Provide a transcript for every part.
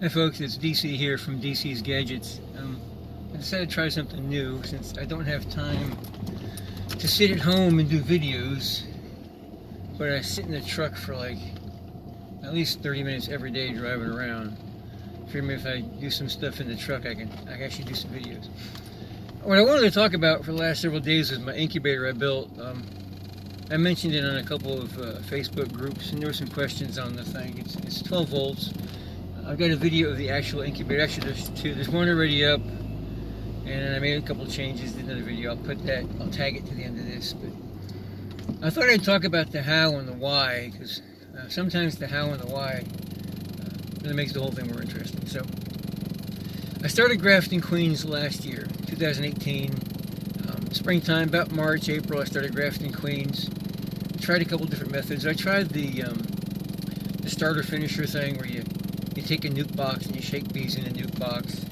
Hi folks, it's DC here from DC's Gadgets. I decided to try something new since I don't have time to sit at home and do videos, but I sit in the truck for like at least 30 minutes every day driving around. I figure if I do some stuff in the truck, I can actually do some videos. What I wanted to talk about for the last several days was my incubator I built. I mentioned it on a couple of Facebook groups, and there were some questions on the thing. It's 12 volts. I've got a video of the actual incubator. Actually, there's two. There's one already up, and I made a couple changes. Did another video. I'll tag it to the end of this. But I thought I'd talk about the how and the why, because sometimes the how and the why really makes the whole thing more interesting. So I started grafting queens last year, 2018, springtime, about March, April. I started grafting queens. I tried a couple different methods. I tried the starter finisher thing, where you take a nuke box and you shake bees in a nuke box,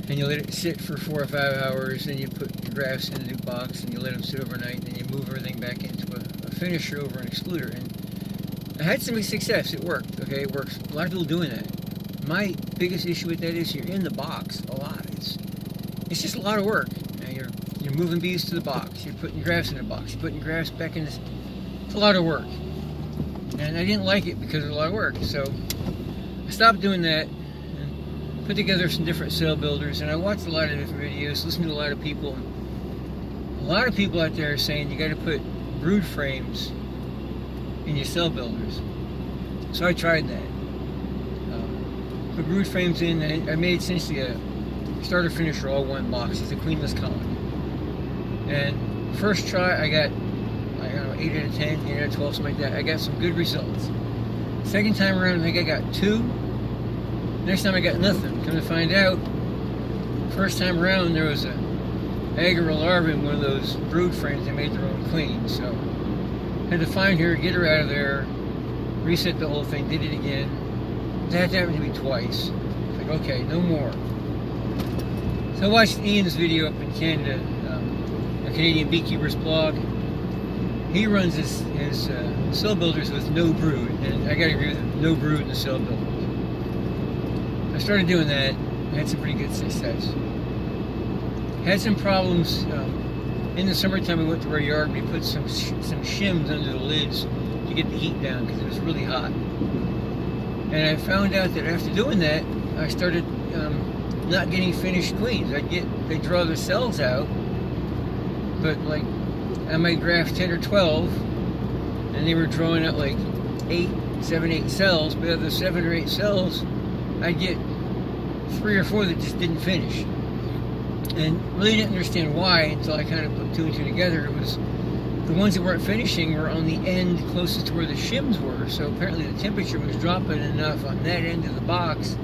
and you let it sit for 4 or 5 hours. Then you put your grafts in the nuke box and you let them sit overnight, and then you move everything back into a finisher over an excluder. And I had some success. It worked. Okay, it works. A lot of people doing that. My biggest issue with that is you're in the box a lot. It's just a lot of work. You're moving bees to the box. You're putting grafts in the box. You're putting grafts back in. It's a lot of work, and I didn't like it because of a lot of work. So I stopped doing that and put together some different cell builders, and I watched a lot of different videos, listened to a lot of people. A lot of people out there are saying you got to put brood frames in your cell builders. So I tried that. Put brood frames in, and I made essentially a starter finisher all one box. It's a queenless colony. And first try, I got, I don't know, 8 out of 10, 8 out of 12, something like that. I got some good results. Second time around, I think I got 2. Next time I got nothing. Come to find out, first time around there was a egg or a larva in one of those brood frames. They made their own queen. So I had to find her, get her out of there, reset the whole thing, did it again. That happened to me twice. It's like, okay, no more. So I watched Ian's video up in Canada, a Canadian beekeeper's blog. He runs his cell builders with no brood, and I gotta agree with him, no brood in the cell builders. I started doing that. I had some pretty good success. Had some problems in the summertime. We went to our yard. We put some shims under the lids to get the heat down because it was really hot. And I found out that after doing that, I started not getting finished queens. They draw the cells out, but like I might graft 10 or 12, and they were drawing out like 7, 8 cells, but of the 7 or 8 cells, I'd get 3 or 4 that just didn't finish. And really didn't understand why until I kind of put 2 and 2 together. It was the ones that weren't finishing were on the end closest to where the shims were, so apparently the temperature was dropping enough on that end of the box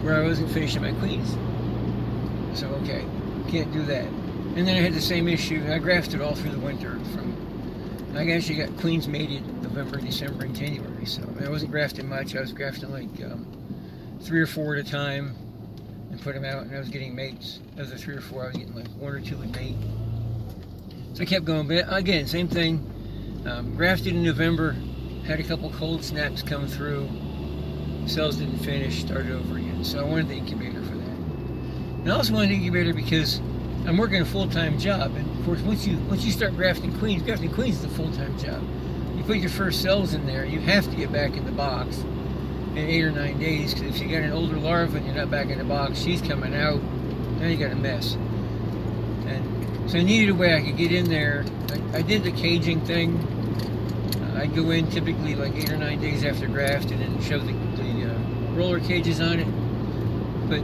where I wasn't finishing my queens. So okay, can't do that. And then I had the same issue. I grafted all through the winter. I actually got queens mated in November, December, and January. So I wasn't grafting much. I was grafting like 3 or 4 at a time and put them out, and I was getting mates. Of the 3 or 4, I was getting like 1 or 2 a mate. So I kept going. But again, same thing. Grafted in November, had a couple cold snaps come through. Cells didn't finish, started over again. So I wanted the incubator for that. And I also wanted the incubator because I'm working a full-time job, and of course, once you start grafting queens is a full-time job. You put your first cells in there, you have to get back in the box in 8 or 9 days, because if you got an older larva and you're not back in the box, she's coming out, now you got a mess. And so I needed a way I could get in there. I did the caging thing. I'd go in typically like 8 or 9 days after graft and then shove the roller cages on it. But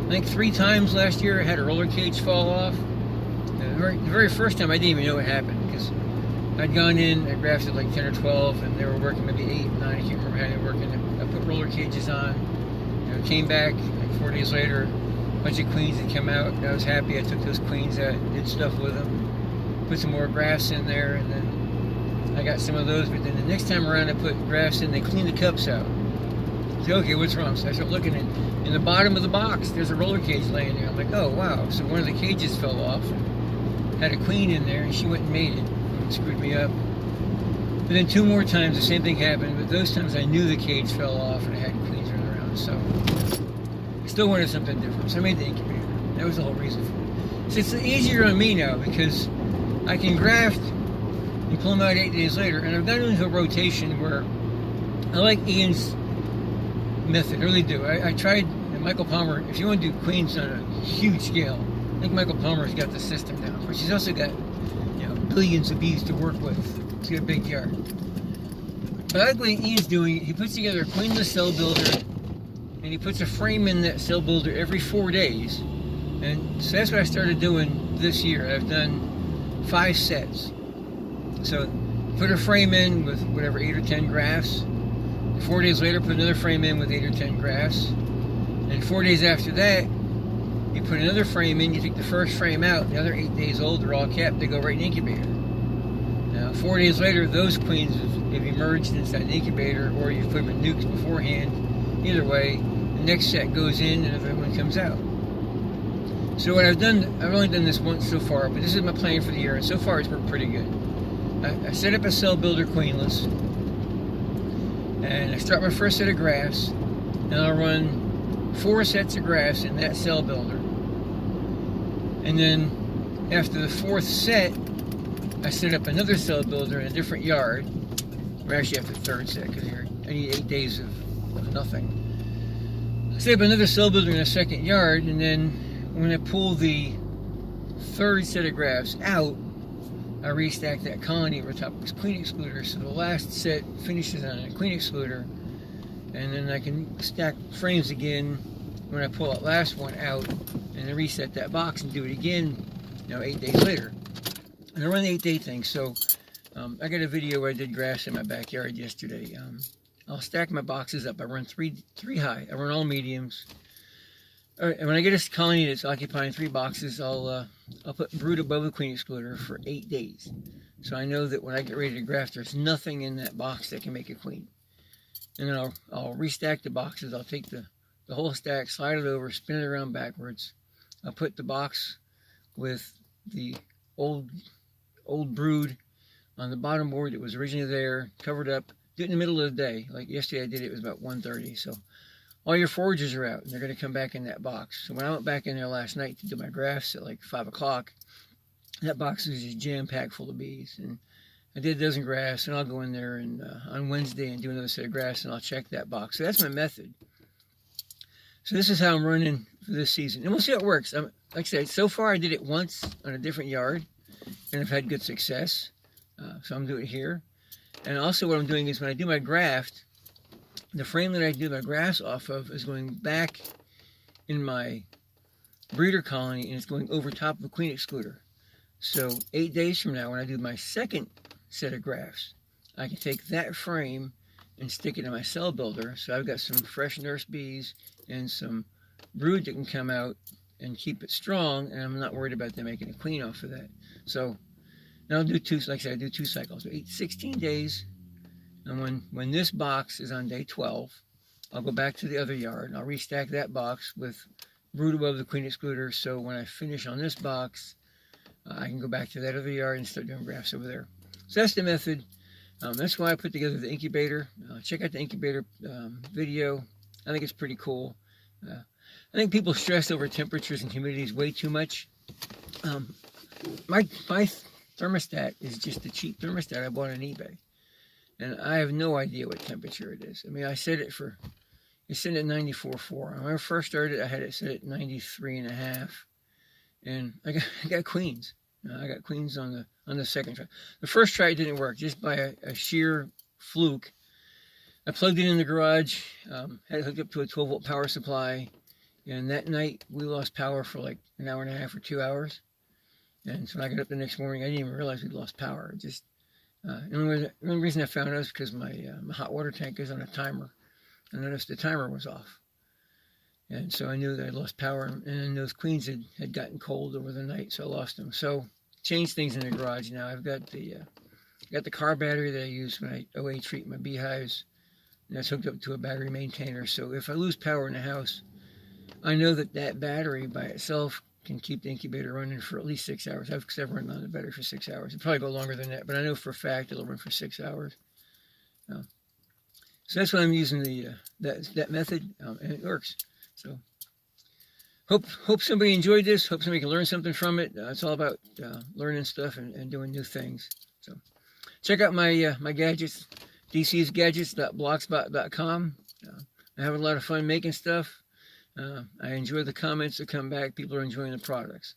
I think 3 times last year I had a roller cage fall off. The very first time I didn't even know what happened, because I'd gone in, I grafted like 10 or 12, and they were working maybe 8, 9, I can't remember how they were working. I put roller cages on, came back like 4 days later, a bunch of queens had come out, and I was happy. I took those queens out, did stuff with them, put some more grafts in there, and then I got some of those, but then the next time around I put grafts in, they cleaned the cups out. I said, okay, what's wrong? So I started looking in the bottom of the box, there's a roller cage laying there. I'm like, oh wow, so one of the cages fell off, had a queen in there, and she went and mated. It screwed me up. But then 2 more times the same thing happened, but those times I knew the cage fell off and I had queens running around. Still wanted something different, so I made the incubator. That was the whole reason for it. So it's easier on me now because I can graft and pull them out 8 days later, and I've gotten into a rotation where I like Ian's method. I really do. I tried Michael Palmer. If you want to do queens on a huge scale, I think Michael Palmer's got the system down. But she's also got, billions of bees to work with. She's got a big yard. But I like what Ian's doing. He puts together a queenless cell builder, and he puts a frame in that cell builder every 4 days. And so that's what I started doing this year. I've done 5 sets. So put a frame in with whatever, 8 or 10 grafts. 4 days later, put another frame in with 8 or 10 grafts. And 4 days after that, you put another frame in, you take the first frame out, the other 8 days old, they're all capped, they go right in the incubator. Now, 4 days later, those queens have emerged inside the incubator, or you've put them in nukes beforehand. Either way, the next set goes in and another one comes out. So what I've done, I've only done this once so far, but this is my plan for the year, and so far it's worked pretty good. I set up a cell builder queenless, and I start my first set of grafts, and I'll run 4 sets of grafts in that cell builder. And then after the 4th set, I set up another cell builder in a different yard. Or actually after the 3rd set, because I need 8 days of nothing. I set up another cell builder in a 2nd yard, and then when I pull the 3rd set of grafts out, I restack that colony over top of this queen excluder, so the last set finishes on a queen excluder, and then I can stack frames again when I pull that last one out, and then reset that box and do it again, 8 days later. And I run the 8-day thing, so I got a video where I did grass in my backyard yesterday. I'll stack my boxes up. I run three high. I run all mediums. All right, and when I get a colony that's occupying 3 boxes, I'll put brood above the queen excluder for 8 days. So I know that when I get ready to graft, there's nothing in that box that can make a queen. And then I'll restack the boxes. I'll take the whole stack, slide it over, spin it around backwards. I'll put the box with the old brood on the bottom board that was originally there, covered up. Do it in the middle of the day. Like yesterday I did it was about 1:30. So all your foragers are out, and they're going to come back in that box. So when I went back in there last night to do my grafts at like 5 o'clock, that box was just jam-packed full of bees. And I did a dozen grafts, and I'll go in there and on Wednesday and do another set of grafts, and I'll check that box. So that's my method. So this is how I'm running for this season. And we'll see how it works. Like I said, so far I did it once on a different yard, and I've had good success. So I'm doing it here. And also what I'm doing is when I do my graft, the frame that I do my grafts off of is going back in my breeder colony, and it's going over top of a queen excluder. So 8 days from now, when I do my 2nd set of grafts, I can take that frame and stick it in my cell builder. So I've got some fresh nurse bees and some brood that can come out and keep it strong, and I'm not worried about them making a queen off of that. So now I'll do 2, like I said, I do 2 cycles, so 16 days. And when this box is on day 12, I'll go back to the other yard, and I'll restack that box with brood above the queen excluder, so when I finish on this box, I can go back to that other yard and start doing grafts over there. So that's the method. That's why I put together the incubator. Check out the incubator video. I think it's pretty cool. I think people stress over temperatures and humidities way too much. My thermostat is just a cheap thermostat I bought on eBay. And I have no idea what temperature it is. I mean, it's set at 94.4. When I first started, I had it set at 93.5. And I got queens. I got queens on the second try. The first try didn't work, just by a sheer fluke. I plugged it in the garage, had it hooked up to a 12-volt power supply, and that night we lost power for like an hour and a half or 2 hours. And so when I got up the next morning, I didn't even realize we'd lost power. The only reason I found out is because my hot water tank is on a timer. I noticed the timer was off. And so I knew that I lost power, and then those queens had gotten cold over the night, so I lost them. So changed things in the garage now. I've got the car battery that I use when I OA treat my beehives, and that's hooked up to a battery maintainer. So if I lose power in the house, I know that battery by itself can keep the incubator running for at least 6 hours. I've run on the battery for 6 hours. It'll probably go longer than that, but I know for a fact it'll run for 6 hours. So that's why I'm using that method, and it works. So Hope somebody enjoyed this. Hope somebody can learn something from it. It's all about learning stuff and doing new things. So check out my gadgets, dcsgadgets.blogspot.com. I have a lot of fun making stuff. I enjoy the comments that come back. People are enjoying the products.